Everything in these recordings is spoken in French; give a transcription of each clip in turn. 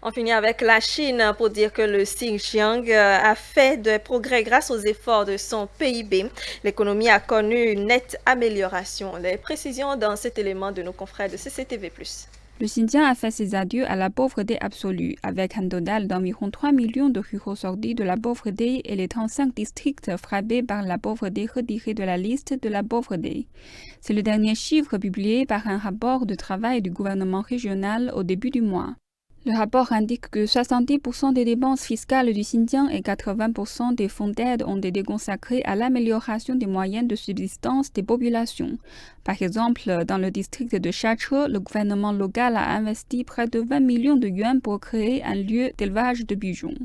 On finit avec la Chine pour dire que le Xinjiang a fait des progrès grâce aux efforts de son PIB. L'économie a connu une nette amélioration. Les précisions dans cet élément de nos confrères de CCTV+. Le Xinjiang a fait ses adieux à la pauvreté absolue, avec un total d'environ 3 millions de ruraux sortis de la pauvreté et les 35 districts frappés par la pauvreté retirés de la liste de la pauvreté. C'est le dernier chiffre publié par un rapport de travail du gouvernement régional au début du mois. Le rapport indique que 70% des dépenses fiscales du Xinjiang et 80% des fonds d'aide ont été consacrés à l'amélioration des moyens de subsistance des populations. Par exemple, dans le district de Shache, le gouvernement local a investi près de 20 millions de yuans pour créer un lieu d'élevage de pigeons.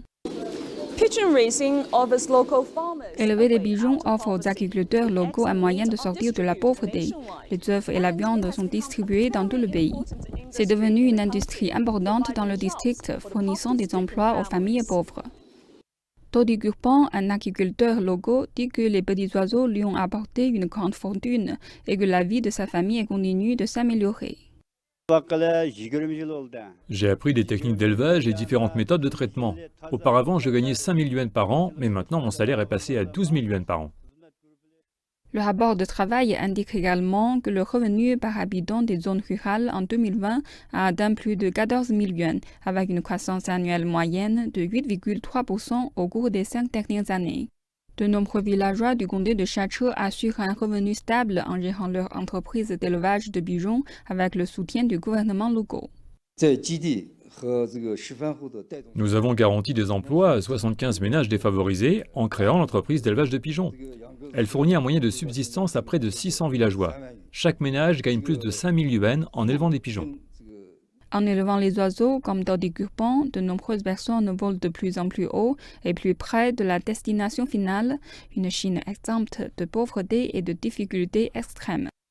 Élever des pigeons offre aux agriculteurs locaux un moyen de sortir de la pauvreté. Les œufs et la viande sont distribués dans tout le pays. C'est devenu une industrie importante dans le district, fournissant des emplois aux familles pauvres. Todi Gurpan, un agriculteur local, dit que les petits oiseaux lui ont apporté une grande fortune et que la vie de sa famille continue de s'améliorer. J'ai appris des techniques d'élevage et différentes méthodes de traitement. Auparavant, je gagnais 5 000 yuans par an, mais maintenant mon salaire est passé à 12 000 yuans par an. Le rapport de travail indique également que le revenu par habitant des zones rurales en 2020 a atteint plus de 14 000 yuans, avec une croissance annuelle moyenne de 8,3% au cours des 5 dernières années. De nombreux villageois du comté de Shache assurent un revenu stable en gérant leur entreprise d'élevage de pigeons avec le soutien du gouvernement local. Nous avons garanti des emplois à 75 ménages défavorisés en créant l'entreprise d'élevage de pigeons. Elle fournit un moyen de subsistance à près de 600 villageois. Chaque ménage gagne plus de 5 000 yuans en élevant des pigeons. En élevant les oiseaux comme Todi Gurpan, de nombreuses personnes volent de plus en plus haut et plus près de la destination finale, une Chine exempte de pauvreté et de difficultés extrêmes.